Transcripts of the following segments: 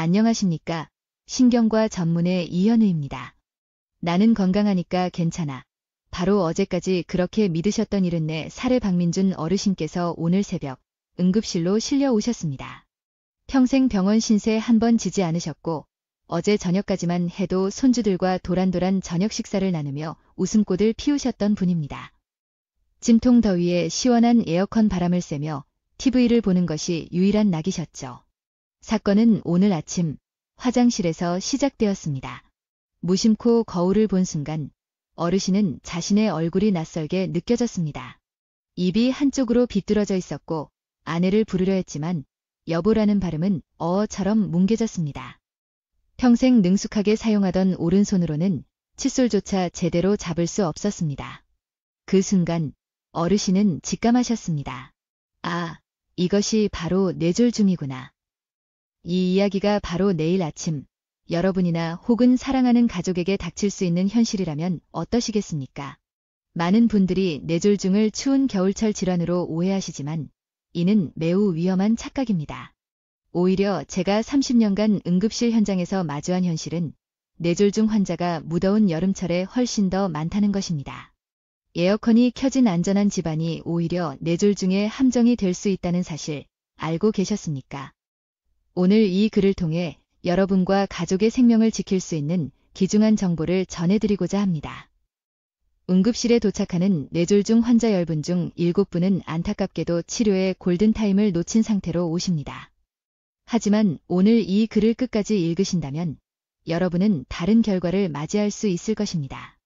안녕하십니까. 신경과 전문의 이현우입니다. 나는 건강하니까 괜찮아. 바로 어제까지 그렇게 믿으셨던 74살의 박민준 어르신께서 오늘 새벽 응급실로 실려 오셨습니다. 평생 병원 신세 한 번 지지 않으셨고 어제 저녁까지만 해도 손주들과 도란도란 저녁 식사를 나누며 웃음꽃을 피우셨던 분입니다. 찜통 더위에 시원한 에어컨 바람을 쐬며 TV를 보는 것이 유일한 낙이셨죠. 사건은 오늘 아침 화장실에서 시작되었습니다. 무심코 거울을 본 순간 어르신은 자신의 얼굴이 낯설게 느껴졌습니다. 입이 한쪽으로 비뚤어져 있었고 아내를 부르려 했지만 여보라는 발음은 어처럼 뭉개졌습니다. 평생 능숙하게 사용하던 오른손으로는 칫솔조차 제대로 잡을 수 없었습니다. 그 순간 어르신은 직감하셨습니다. 아, 이것이 바로 뇌졸중이구나. 이 이야기가 바로 내일 아침 여러분이나 혹은 사랑하는 가족에게 닥칠 수 있는 현실이라면 어떠시겠습니까? 많은 분들이 뇌졸중을 추운 겨울철 질환으로 오해하시지만 이는 매우 위험한 착각입니다. 오히려 제가 30년간 응급실 현장에서 마주한 현실은 뇌졸중 환자가 무더운 여름철에 훨씬 더 많다는 것입니다. 에어컨이 켜진 안전한 집안이 오히려 뇌졸중의 함정이 될 수 있다는 사실 알고 계셨습니까? 오늘 이 글을 통해 여러분과 가족의 생명을 지킬 수 있는 귀중한 정보를 전해드리고자 합니다. 응급실에 도착하는 뇌졸중 환자 10분 중 7분은 안타깝게도 치료의 골든타임을 놓친 상태로 오십니다. 하지만 오늘 이 글을 끝까지 읽으신다면 여러분은 다른 결과를 맞이할 수 있을 것입니다.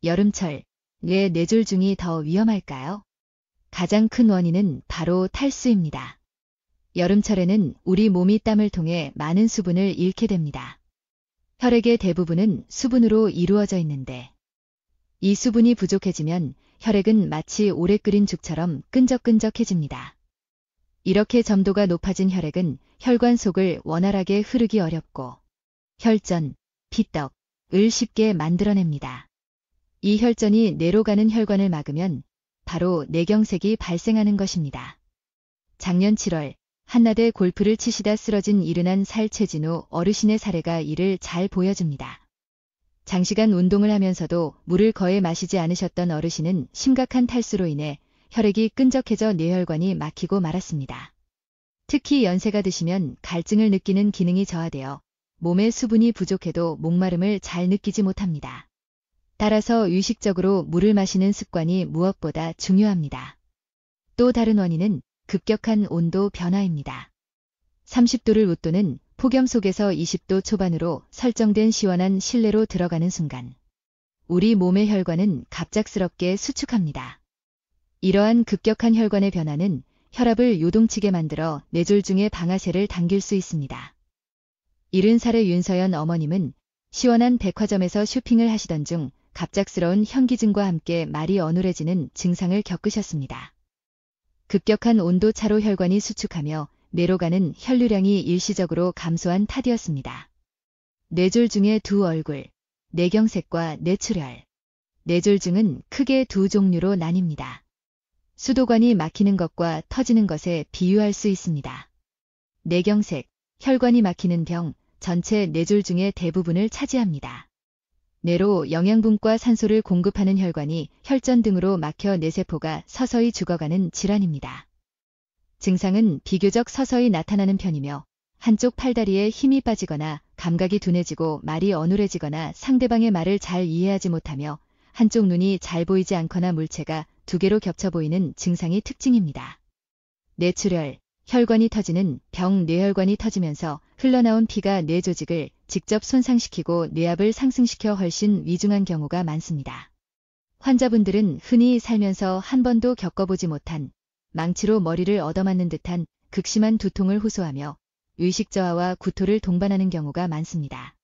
여름철, 왜 뇌졸중이 더 위험할까요? 가장 큰 원인은 바로 탈수입니다. 여름철에는 우리 몸이 땀을 통해 많은 수분을 잃게 됩니다. 혈액의 대부분은 수분으로 이루어져 있는데 이 수분이 부족해지면 혈액은 마치 오래 끓인 죽처럼 끈적끈적해집니다. 이렇게 점도가 높아진 혈액은 혈관 속을 원활하게 흐르기 어렵고 혈전, 피떡을 쉽게 만들어냅니다. 이 혈전이 뇌로 가는 혈관을 막으면 바로 뇌경색이 발생하는 것입니다. 작년 7월 한낮에 골프를 치시다 쓰러진 71살 최진우 어르신의 사례가 이를 잘 보여줍니다. 장시간 운동을 하면서도 물을 거의 마시지 않으셨던 어르신은 심각한 탈수로 인해 혈액이 끈적해져 뇌혈관이 막히고 말았습니다. 특히 연세가 드시면 갈증을 느끼는 기능이 저하되어 몸에 수분이 부족해도 목마름을 잘 느끼지 못합니다. 따라서 의식적으로 물을 마시는 습관이 무엇보다 중요합니다. 또 다른 원인은 급격한 온도 변화입니다. 30도를 웃도는 폭염 속에서 20도 초반으로 설정된 시원한 실내로 들어가는 순간 우리 몸의 혈관은 갑작스럽게 수축합니다. 이러한 급격한 혈관의 변화는 혈압을 요동치게 만들어 뇌졸중의 방아쇠를 당길 수 있습니다. 70살의 윤서연 어머님은 시원한 백화점에서 쇼핑을 하시던 중 갑작스러운 현기증과 함께 말이 어눌해지는 증상을 겪으셨습니다. 급격한 온도차로 혈관이 수축하며 뇌로 가는 혈류량이 일시적으로 감소한 탓이었습니다. 뇌졸중의 두 얼굴, 뇌경색과 뇌출혈. 뇌졸중은 크게 두 종류로 나뉩니다. 수도관이 막히는 것과 터지는 것에 비유할 수 있습니다. 뇌경색, 혈관이 막히는 병, 전체 뇌졸중의 대부분을 차지합니다. 뇌로 영양분과 산소를 공급하는 혈관이 혈전 등으로 막혀 뇌세포가 서서히 죽어가는 질환입니다. 증상은 비교적 서서히 나타나는 편이며 한쪽 팔다리에 힘이 빠지거나 감각이 둔해지고 말이 어눌해지거나 상대방의 말을 잘 이해하지 못하며 한쪽 눈이 잘 보이지 않거나 물체가 두 개로 겹쳐 보이는 증상이 특징입니다. 뇌출혈, 혈관이 터지는 병. 뇌혈관이 터지면서 흘러나온 피가 뇌 조직을 직접 손상시키고 뇌압을 상승시켜 훨씬 위중한 경우가 많습니다. 환자분들은 흔히 살면서 한 번도 겪어보지 못한 망치로 머리를 얻어맞는 듯한 극심한 두통을 호소하며 의식저하와 구토를 동반하는 경우가 많습니다.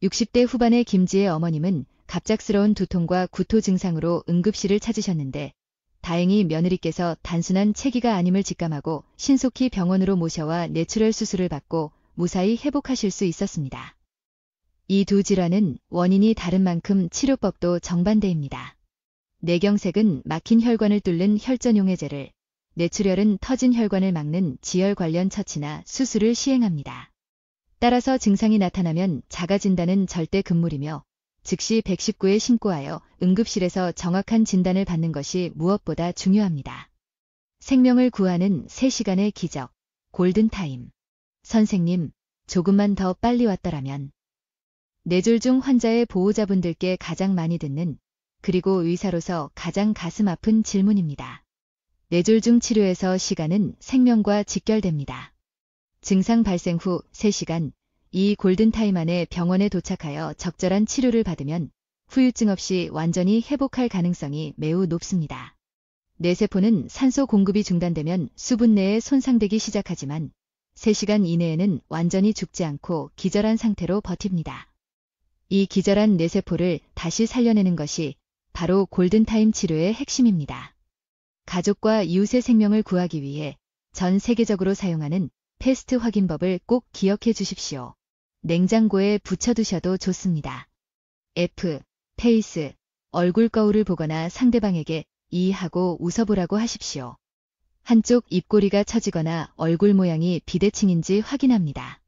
60대 후반의 김지혜 어머님은 갑작스러운 두통과 구토 증상으로 응급실을 찾으셨는데 다행히 며느리께서 단순한 체기가 아님을 직감하고 신속히 병원으로 모셔와 뇌출혈 수술을 받고 무사히 회복하실 수 있었습니다. 이 두 질환은 원인이 다른 만큼 치료법도 정반대입니다. 뇌경색은 막힌 혈관을 뚫는 혈전용해제를, 뇌출혈은 터진 혈관을 막는 지혈 관련 처치나 수술을 시행합니다. 따라서 증상이 나타나면 자가 진단은 절대 금물이며 즉시 119에 신고하여 응급실에서 정확한 진단을 받는 것이 무엇보다 중요합니다. 생명을 구하는 3시간의 기적, 골든타임. 선생님, 조금만 더 빨리 왔더라면. 뇌졸중 환자의 보호자분들께 가장 많이 듣는, 그리고 의사로서 가장 가슴 아픈 질문입니다. 뇌졸중 치료에서 시간은 생명과 직결됩니다. 증상 발생 후 3시간, 이 골든타임 안에 병원에 도착하여 적절한 치료를 받으면 후유증 없이 완전히 회복할 가능성이 매우 높습니다. 뇌세포는 산소 공급이 중단되면 수분 내에 손상되기 시작하지만 3시간 이내에는 완전히 죽지 않고 기절한 상태로 버팁니다. 이 기절한 뇌세포를 다시 살려내는 것이 바로 골든타임 치료의 핵심입니다. 가족과 이웃의 생명을 구하기 위해 전 세계적으로 사용하는 패스트 확인법을 꼭 기억해 주십시오. 냉장고에 붙여두셔도 좋습니다. F. 페이스. 얼굴 거울을 보거나 상대방에게 이 하고 웃어보라고 하십시오. 한쪽 입꼬리가 처지거나 얼굴 모양이 비대칭인지 확인합니다.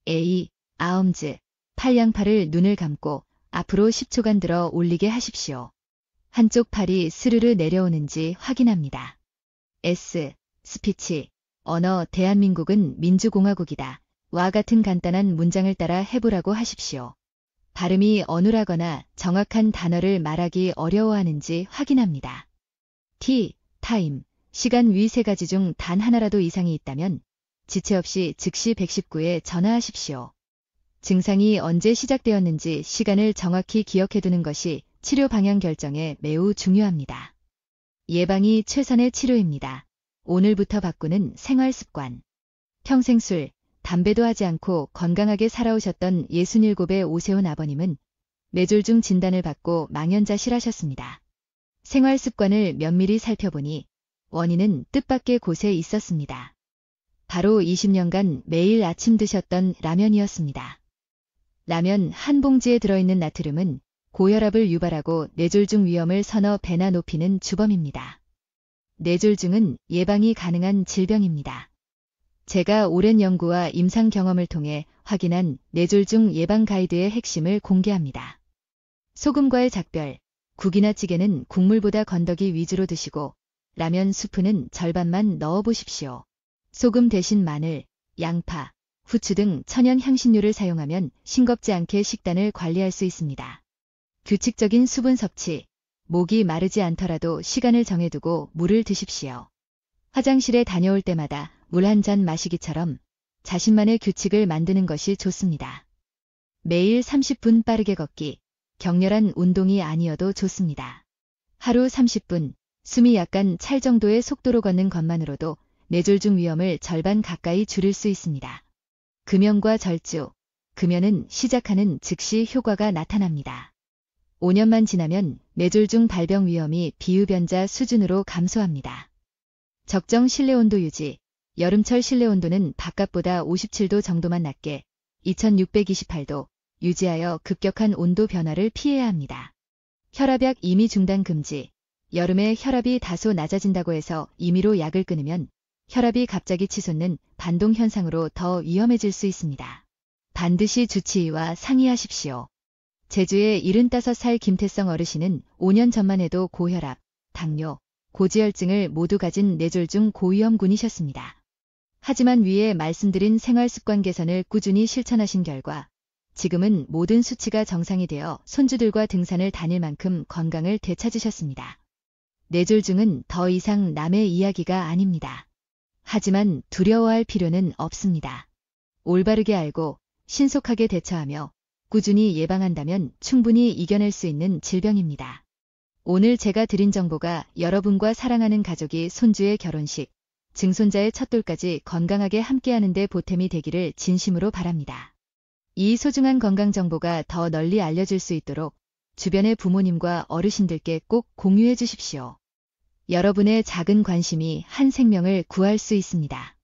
A. 아엄즈. 팔 양팔을 눈을 감고 앞으로 10초간 들어 올리게 하십시오. 한쪽 팔이 스르르 내려오는지 확인합니다. S. 스피치. 언어 대한민국은 민주공화국이다. 와 같은 간단한 문장을 따라 해보라고 하십시오. 발음이 어눌하거나 정확한 단어를 말하기 어려워하는지 확인합니다. T. 타임. 시간 위 3가지 중 단 하나라도 이상이 있다면 지체 없이 즉시 119에 전화하십시오. 증상이 언제 시작되었는지 시간을 정확히 기억해두는 것이 치료 방향 결정에 매우 중요합니다. 예방이 최선의 치료입니다. 오늘부터 바꾸는 생활 습관. 평생 술, 담배도 하지 않고 건강하게 살아오셨던 67의 오세훈 아버님은 뇌졸중 진단을 받고 망연자실하셨습니다. 생활 습관을 면밀히 살펴보니 원인은 뜻밖의 곳에 있었습니다. 바로 20년간 매일 아침 드셨던 라면이었습니다. 라면 한 봉지에 들어있는 나트륨은 고혈압을 유발하고 뇌졸중 위험을 서너 배나 높이는 주범입니다. 뇌졸중은 예방이 가능한 질병입니다. 제가 오랜 연구와 임상 경험을 통해 확인한 뇌졸중 예방 가이드의 핵심을 공개합니다. 소금과의 작별, 국이나 찌개는 국물보다 건더기 위주로 드시고 라면 수프는 절반만 넣어보십시오. 소금 대신 마늘, 양파, 후추 등 천연 향신료를 사용하면 싱겁지 않게 식단을 관리할 수 있습니다. 규칙적인 수분 섭취, 목이 마르지 않더라도 시간을 정해두고 물을 드십시오. 화장실에 다녀올 때마다 물 한 잔 마시기처럼 자신만의 규칙을 만드는 것이 좋습니다. 매일 30분 빠르게 걷기, 격렬한 운동이 아니어도 좋습니다. 하루 30분, 숨이 약간 찰 정도의 속도로 걷는 것만으로도 뇌졸중 위험을 절반 가까이 줄일 수 있습니다. 금연과 절주, 금연은 시작하는 즉시 효과가 나타납니다. 5년만 지나면 뇌졸중 발병 위험이 비흡연자 수준으로 감소합니다. 적정 실내 온도 유지, 여름철 실내 온도는 바깥보다 57도 정도만 낮게 2628도 유지하여 급격한 온도 변화를 피해야 합니다. 혈압약 임의 중단 금지, 여름에 혈압이 다소 낮아진다고 해서 임의로 약을 끊으면 혈압이 갑자기 치솟는 반동 현상으로 더 위험해질 수 있습니다. 반드시 주치의와 상의하십시오. 제주의 75살 김태성 어르신은 5년 전만 해도 고혈압, 당뇨, 고지혈증을 모두 가진 뇌졸중 고위험군이셨습니다. 하지만 위에 말씀드린 생활습관 개선을 꾸준히 실천하신 결과 지금은 모든 수치가 정상이 되어 손주들과 등산을 다닐 만큼 건강을 되찾으셨습니다. 뇌졸중은 더 이상 남의 이야기가 아닙니다. 하지만 두려워할 필요는 없습니다. 올바르게 알고 신속하게 대처하며 꾸준히 예방한다면 충분히 이겨낼 수 있는 질병입니다. 오늘 제가 드린 정보가 여러분과 사랑하는 가족이 손주의 결혼식, 증손자의 첫돌까지 건강하게 함께하는 데 보탬이 되기를 진심으로 바랍니다. 이 소중한 건강 정보가 더 널리 알려질 수 있도록 주변의 부모님과 어르신들께 꼭 공유해 주십시오. 여러분의 작은 관심이 한 생명을 구할 수 있습니다.